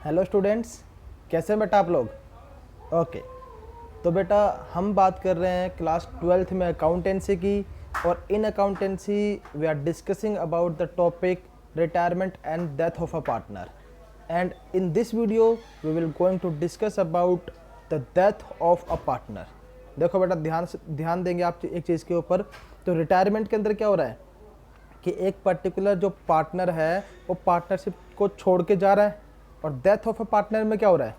Hello students, कैसे हैं बेटा आप लोग? ओके। तो बेटा हम बात कर रहे हैं क्लास 12th में अकाउंटेंसी की, और in accountancy we are discussing about the topic retirement and death of a partner, and in this video we will going to discuss about the death of a partner. देखो बेटा, ध्यान देंगे आप एक चीज़ के ऊपर। तो रिटायरमेंट के अंदर क्या हो रहा है कि एक पर्टिकुलर जो पार्टनर है वो पार्टनरशिप को छोड़ के जा रहा है, और डेथ ऑफ अ पार्टनर में क्या हो रहा है।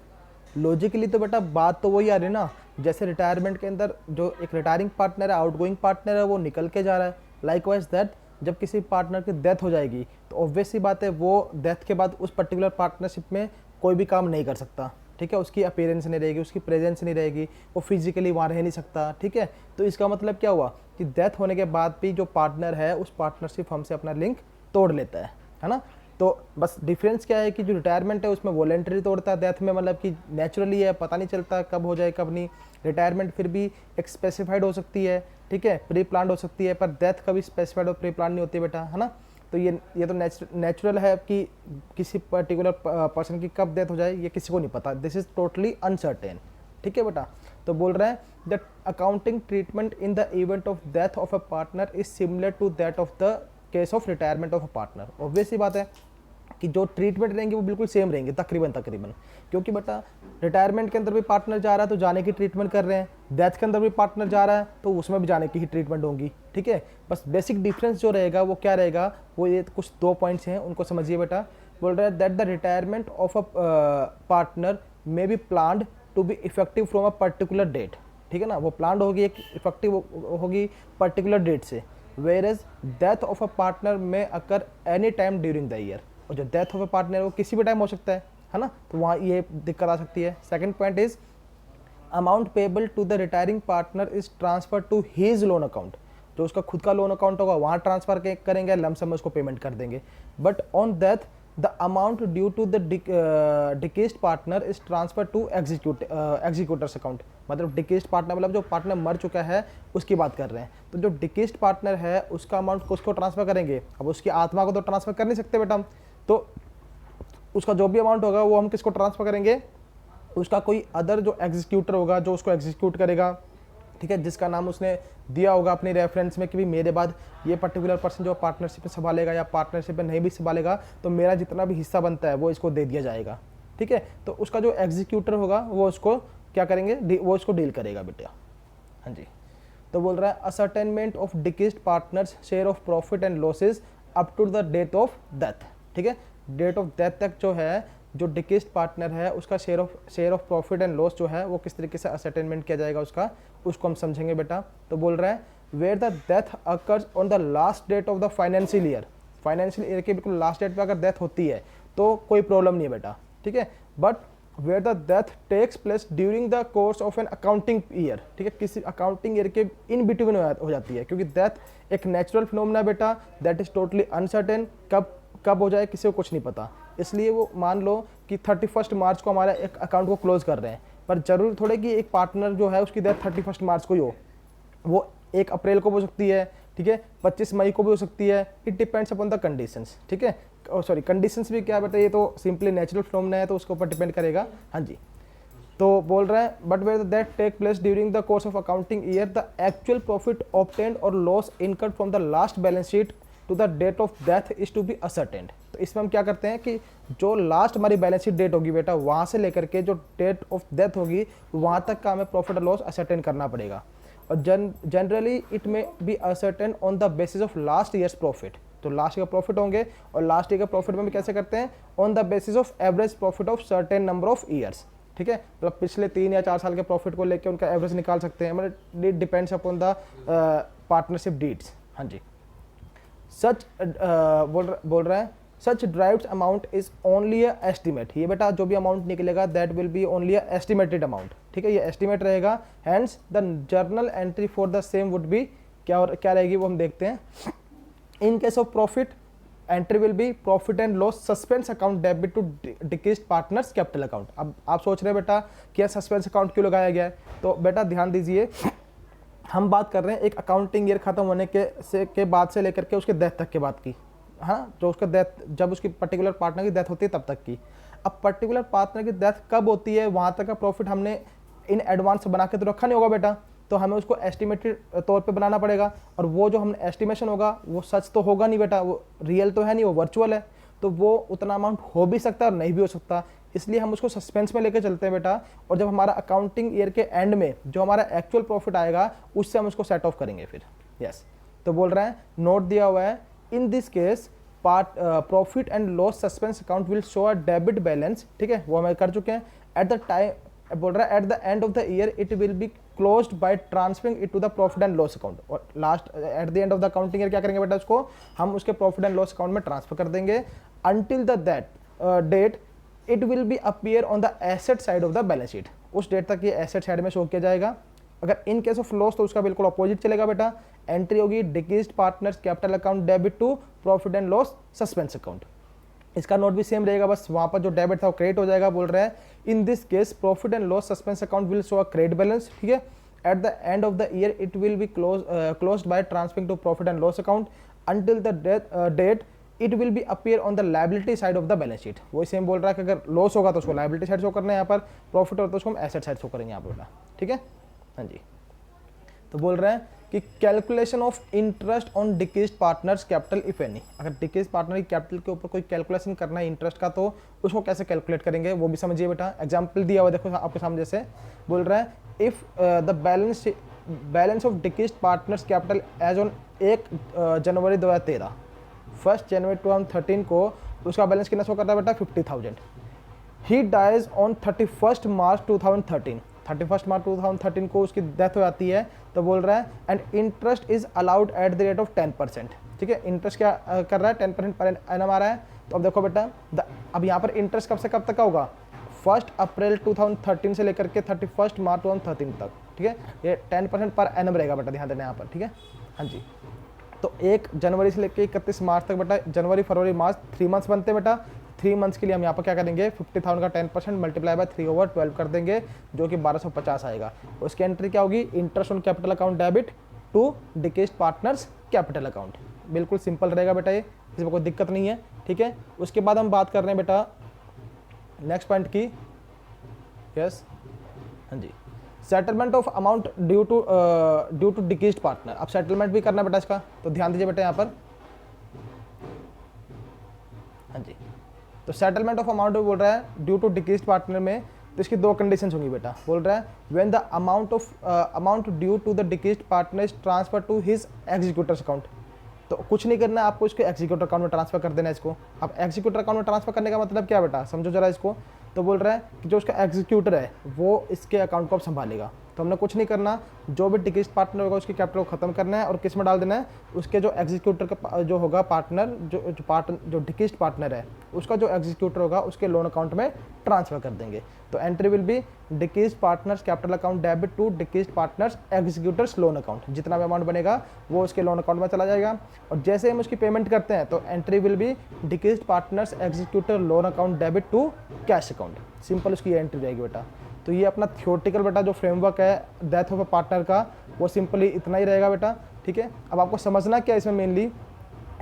लॉजिकली तो बेटा बात तो वही आ रही है ना, जैसे रिटायरमेंट के अंदर जो एक रिटायरिंग पार्टनर है, आउटगोइंग पार्टनर है, वो निकल के जा रहा है। लाइकवाइज दैट जब किसी पार्टनर की डेथ हो जाएगी तो ऑब्वियस सी बात है वो डेथ के बाद उस पर्टिकुलर पार्टनरशिप में कोई भी काम नहीं कर सकता। ठीक है, उसकी अपीयरेंस नहीं रहेगी, उसकी प्रेजेंस नहीं रहेगी, वो फिजिकली वहाँ रह नहीं सकता। ठीक है, तो इसका मतलब क्या हुआ कि डेथ होने के बाद भी जो पार्टनर है उस पार्टनरशिप हमसे अपना लिंक तोड़ लेता है ना। तो बस डिफरेंस क्या है कि जो रिटायरमेंट है उसमें वॉलेंटरी तोड़ता है, डेथ में मतलब कि नेचुरली है, पता नहीं चलता कब हो जाए कब नहीं। रिटायरमेंट फिर भी एक स्पेसिफाइड हो सकती है, ठीक है, प्री प्लान हो सकती है, पर डेथ कभी स्पेसिफाइड और प्री प्लान नहीं होती बेटा, है ना। तो ये तो नेचुरल है कि किसी पर्टिकुलर पर्सन की कब डेथ हो जाए ये किसी को नहीं पता, दिस इज टोटली अनसर्टेन। ठीक है बेटा, तो बोल रहे हैं that accounting treatment in the event of death of a partner is similar to that of the case of retirement of a partner. Obvious सी बात है कि जो ट्रीटमेंट रहेंगे वो बिल्कुल सेम रहेंगे तकरीबन तकरीबन, क्योंकि बेटा रिटायरमेंट के अंदर भी पार्टनर जा रहा है तो जाने की ट्रीटमेंट कर रहे हैं, डेथ के अंदर भी पार्टनर जा रहा है तो उसमें भी जाने की ही ट्रीटमेंट होंगी। ठीक है, बस बेसिक डिफरेंस जो रहेगा वो क्या रहेगा, वो ये कुछ दो पॉइंट्स हैं, उनको समझिए बेटा। बोल रहा है that the retirement of a partner may be planned to be effective from a particular date. ठीक है ना, वो प्लान्ड होगी, एक इफेक्टिव होगी पर्टिकुलर डेट से, whereas death of a partner में occur any time during the year. और जो डेथ ऑफ अ पार्टनर है वो किसी भी टाइम हो सकता है ना, तो वहाँ ये दिक्कत आ सकती है। Second point is amount payable to the retiring partner is transfer to his loan account. जो उसका खुद का लोन अकाउंट होगा वहाँ ट्रांसफर करेंगे, लमसम में उसको पेमेंट कर देंगे। But on death the amount due to the deceased partner is transfer to executors account. मतलब डिकेस्ड पार्टनर मतलब जो पार्टनर मर चुका है उसकी बात कर रहे हैं। तो जो डिकेस्ड पार्टनर है उसका अमाउंट उसको ट्रांसफर करेंगे, अब उसकी आत्मा को तो ट्रांसफर कर नहीं सकते बेटा हम, तो उसका जो भी अमाउंट होगा वो हम किसको ट्रांसफर करेंगे, उसका कोई अदर जो एग्जीक्यूटर होगा जो उसको एग्जीक्यूट करेगा। ठीक है, जिसका नाम उसने दिया होगा अपनी रेफरेंस में कि भाई मेरे बाद ये पर्टिकुलर पर्सन जो पार्टनरशिप में संभालेगा, या पार्टनरशिप में नहीं भी संभालेगा तो मेरा जितना भी हिस्सा बनता है वो इसको दे दिया जाएगा। ठीक है, तो उसका जो एग्जीक्यूटर होगा वो उसको क्या करेंगे, वो इसको डील करेगा बेटा। हाँ जी, तो बोल रहा है ascertainment of deceased partners share of profit and losses up to the date of death. ठीक है, डेट ऑफ डेथ तक जो है जो डिकेस्ड पार्टनर है उसका share of profit and loss जो है वो किस तरीके से असर्टेनमेंट किया जाएगा उसको हम समझेंगे बेटा। तो बोल रहा है where the death occurs on the last date of the financial year के बिल्कुल लास्ट डेट पे अगर डेथ होती है तो कोई प्रॉब्लम नहीं है बेटा। ठीक है, but where the death takes place during the course of an accounting year. ठीक है, किसी अकाउंटिंग ईयर के इन बिटवीन हो जाती है, क्योंकि डेथ एक नेचुरल फिनोमेना बेटा, दैट इज टोटली अनसर्टेन, कब हो जाए किसी को कुछ नहीं पता। इसलिए वो मान लो कि 31 मार्च को हमारा एक अकाउंट को क्लोज कर रहे हैं, पर जरूर थोड़े कि एक पार्टनर जो है उसकी डेथ 31 मार्च को ही हो, वो 1 अप्रैल को भी हो सकती है। ठीक है, 25 मई को भी हो सकती है, it depends upon the conditions. ठीक है, सॉरी कंडीशंस भी क्या बेटा, ये तो सिंपली नेचुरल फिनोमेना है तो उसके ऊपर डिपेंड करेगा। हाँ जी, तो बोल रहा है but where that take place during the course of accounting year the actual profit obtained और loss incurred from the last balance sheet to the date of death is to be ascertained. तो इसमें हम क्या करते हैं कि जो last हमारी बैलेंस शीट डेट होगी बेटा, वहाँ से लेकर के जो डेट ऑफ डेथ होगी वहाँ तक का हमें प्रॉफिट और लॉस असर्टेन करना पड़ेगा। और generally it may be ascertain on the basis of last years profit. तो लास्ट ईयर का प्रॉफिट होंगे, और लास्ट ईयर का प्रॉफिट में भी कैसे करते हैं, on the basis of average profit of certain number of years. ठीक है, मतलब पिछले 3 या 4 साल के प्रॉफिट को लेकर उनका एवरेज निकाल सकते हैं, मतलब it depends upon the partnership deeds. हाँ जी, सच बोल रहा है such derived amount is only a estimate. ये बेटा जो भी अमाउंट निकलेगा that will be only a estimated amount. ठीक है, ये एस्टिमेट रहेगा, hence the journal entry for the same would be क्या रहेगी वो हम देखते हैं। In case of profit entry will be profit and loss suspense account debit to डिकेस्ड partners capital account. अब आप सोच रहे हैं बेटा क्या सस्पेंस अकाउंट क्यों लगाया गया है, तो बेटा ध्यान दीजिए, हम बात कर रहे हैं एक अकाउंटिंग ईयर खत्म होने के बाद से लेकर के उसके डेथ तक के बाद की। हाँ, जो उसका डेथ जब उसकी पर्टिकुलर पार्टनर की डेथ होती है तब तक की। अब पर्टिकुलर पार्टनर की डेथ कब होती है, वहाँ तक का प्रॉफिट हमने इन एडवांस बना के तो रखा नहीं होगा बेटा, तो हमें उसको एस्टिमेटेड तौर पे बनाना पड़ेगा। और वो जो हमने एस्टिमेशन होगा वो सच तो होगा नहीं बेटा, वो रियल तो है नहीं, वो वर्चुअल है, तो वो उतना अमाउंट हो भी सकता है और नहीं भी हो सकता, इसलिए हम उसको सस्पेंस में लेकर चलते हैं बेटा। और जब हमारा अकाउंटिंग ईयर के एंड में जो हमारा एक्चुअल प्रॉफिट आएगा उससे हम उसको सेट ऑफ करेंगे फिर। यस, तो बोल रहे हैं नोट दिया हुआ है, in this case profit and loss suspense account will show a debit balance, ठीक है, वो हमें कर चुके हैं। एट द टाइम बोल रहा है at the end of the year it will be closed by transferring it to the profit and loss account. और last at the end of the accounting year क्या करेंगे बेटा, उसको हम उसके प्रॉफिट एंड लॉस अकाउंट में transfer कर देंगे। Until the that date it will be appear on the asset side of the balance sheet, उस डेट तक ये एसेट साइड में शो किया जाएगा। अगर इन केस ऑफ लॉस तो उसका बिल्कुल अपोजिट चलेगा बेटा, एंट्री होगी deceased partners capital account debit to profit and loss suspense account. इसका नोट भी सेम रहेगा, बस वहाँ पर जो डेबिट था वो क्रेडिट हो जाएगा। बोल रहा है in this case profit and loss suspense account will show a credit balance, ठीक है। At the end of the year it will be closed by transferring to profit and loss account until the date it will be appear on the liability side of the balance sheet. वही same बोल रहा है कि अगर loss होगा तो उसको liability side show करना है यहाँ पर, प्रॉफिट होगा तो उसको हम एसेट साइड शो करेंगे यहाँ पर बेटा, ठीक है। हाँ जी, तो बोल रहे हैं कि calculation of interest on decreased partners capital if any, अगर डिक्रीज्ड पार्टनर की कैपिटल के ऊपर कोई कैलकुलेशन करना है इंटरेस्ट का तो उसको कैसे कैलकुलेट करेंगे वो भी समझिए बेटा। एग्जांपल दिया हुआ देखो आपके सामने, जैसे बोल रहा है if the balance of deceased partners capital as on 1 जनवरी 2013, 1 जनवरी 2013 को उसका बैलेंस कितना शो करता है बेटा 50,000। ही डाइज ऑन 31 मार्च 2013, 31 मार्च 2013 को उसकी डेथ हो जाती है, तो बोल रहा है and interest is allowed at the rate of 10%, ठीक है। इंटरेस्ट क्या कर रहा है 10% पर एनम आ रहा है। तो अब देखो बेटा अब यहाँ पर इंटरेस्ट कब से कब तक का होगा, 1 अप्रैल 2013 से लेकर के 31 मार्च 2013 तक, ठीक है। ये 10% पर एनम रहेगा बेटा, ध्यान देना यहाँ पर, ठीक है। हाँ जी, तो 1 जनवरी से लेकर 31 मार्च तक बेटा, जनवरी फरवरी मार्च 3 मंथ्स बनते हैं बेटा। 3 मंथ्स के लिए हम यहाँ पर क्या करेंगे 50,000 का 10% मल्टीप्लाई बाय 3/12 कर देंगे, जो कि 1250 आएगा। उसकी एंट्री क्या होगी, interest on capital account debit to deceased partners capital account. बिल्कुल सिंपल रहेगा बेटा, ये इसमें कोई दिक्कत नहीं है, ठीक है। उसके बाद हम बात कर रहे हैं बेटा नेक्स्ट पॉइंट की, यस हाँ जी, settlement of amount due to deceased partner. अब सेटलमेंट भी करना बेटा इसका, तो ध्यान दीजिए बेटा यहाँ पर। हाँ जी, तो सेटलमेंट ऑफ अमाउंट बोल रहा है ड्यू टू डिक्रीज्ड पार्टनर में, तो इसकी 2 कंडीशंस होंगी बेटा। बोल रहा है when the amount due to the deceased partner is transfer to his executors account. तो कुछ नहीं करना है आपको, इसको एग्जीक्यूटर अकाउंट में ट्रांसफर कर देना है इसको। अब एग्जीक्यूटर अकाउंट में ट्रांसफर करने का मतलब क्या बेटा, समझो जरा इसको। तो बोल रहा है कि जो उसका एग्जीक्यूटर है वो इसके अकाउंट को अब संभालेगा, तो हमने कुछ नहीं करना, जो भी डिक्रीज्ड पार्टनर होगा उसकी कैपिटल को खत्म करना है और किस में डाल देना है, उसके जो एग्जीक्यूटर का जो होगा पार्टनर, जो डिक्रीज्ड पार्टनर है उसका जो एग्जीक्यूटर होगा उसके लोन अकाउंट में ट्रांसफर कर देंगे। तो entry will be decreased partners capital account debit to deceased partners executors loan account. जितना भी अमाउंट बनेगा वो उसके लोन अकाउंट में चला जाएगा। और जैसे हम उसकी पेमेंट करते हैं तो entry will be decreased partners executor loan account debit to cash account. Simple उसकी एंट्री रहेगी बेटा। तो ये अपना थियोरेटिकल बेटा जो फ्रेमवर्क है डेथ ऑफ अ पार्टनर का, वो सिंपली इतना ही रहेगा बेटा, ठीक है। अब आपको समझना क्या है इसमें मेनली,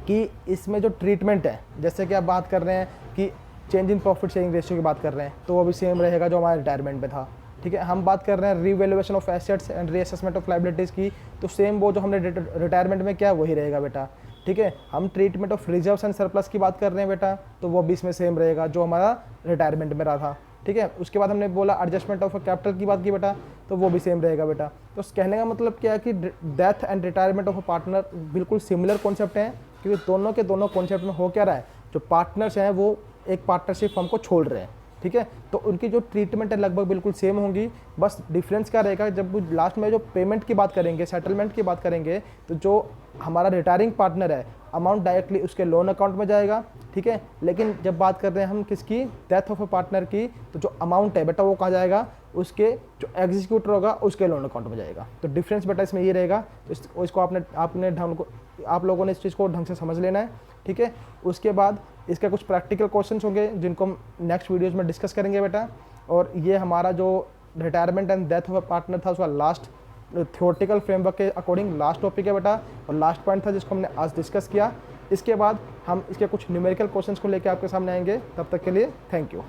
कि इसमें जो ट्रीटमेंट है, जैसे कि आप बात कर रहे हैं कि change in profit sharing ratio की बात कर रहे हैं, तो वो भी सेम रहेगा जो हमारे रिटायरमेंट में था, ठीक है। हम बात कर रहे हैं revaluation of assets and reassessment of liabilities की, तो सेम वो जो हमने रिटायरमेंट में किया वही रहेगा बेटा, ठीक है। हम treatment of reserves and surplus की बात कर रहे हैं बेटा, तो वो भी इसमें सेम रहेगा जो हमारा रिटायरमेंट में रहा था, ठीक है। उसके बाद हमने बोला एडजस्टमेंट ऑफ कैपिटल की बात की बेटा, तो वो भी सेम रहेगा बेटा। तो कहने का मतलब क्या है कि death and retirement of a partner बिल्कुल सिमिलर कॉन्सेप्ट हैं, क्योंकि दोनों के दोनों कॉन्सेप्ट में हो क्या रहा है, जो पार्टनर्स हैं वो एक पार्टनरशिप फर्म को छोड़ रहे हैं, ठीक है। तो उनकी जो ट्रीटमेंट है लगभग बिल्कुल सेम होंगी, बस डिफरेंस क्या रहेगा, जब लास्ट में जो पेमेंट की बात करेंगे, सेटलमेंट की बात करेंगे, तो जो हमारा रिटायरिंग पार्टनर है अमाउंट डायरेक्टली उसके लोन अकाउंट में जाएगा, ठीक है। लेकिन जब बात कर रहे हैं हम किसकी, डेथ ऑफ अ पार्टनर की, तो जो अमाउंट है बेटा वो कहाँ जाएगा, उसके जो एग्जीक्यूटर होगा उसके लोन अकाउंट में जाएगा। तो डिफरेंस बेटा इसमें ये रहेगा। तो इसको आप लोगों ने इस चीज़ को ढंग से समझ लेना है, ठीक है। उसके बाद इसके कुछ प्रैक्टिकल क्वेश्चंस होंगे जिनको हम नेक्स्ट वीडियोज़ में डिस्कस करेंगे बेटा। और ये हमारा जो retirement and death of a partner था उसका लास्ट थ्योरेटिकल फ्रेमवर्क के अकॉर्डिंग लास्ट टॉपिक है बेटा, और लास्ट पॉइंट था जिसको हमने आज डिस्कस किया। इसके बाद हम इसके कुछ न्यूमेरिकल क्वेश्चंस को लेकर आपके सामने आएंगे। तब तक के लिए थैंक यू।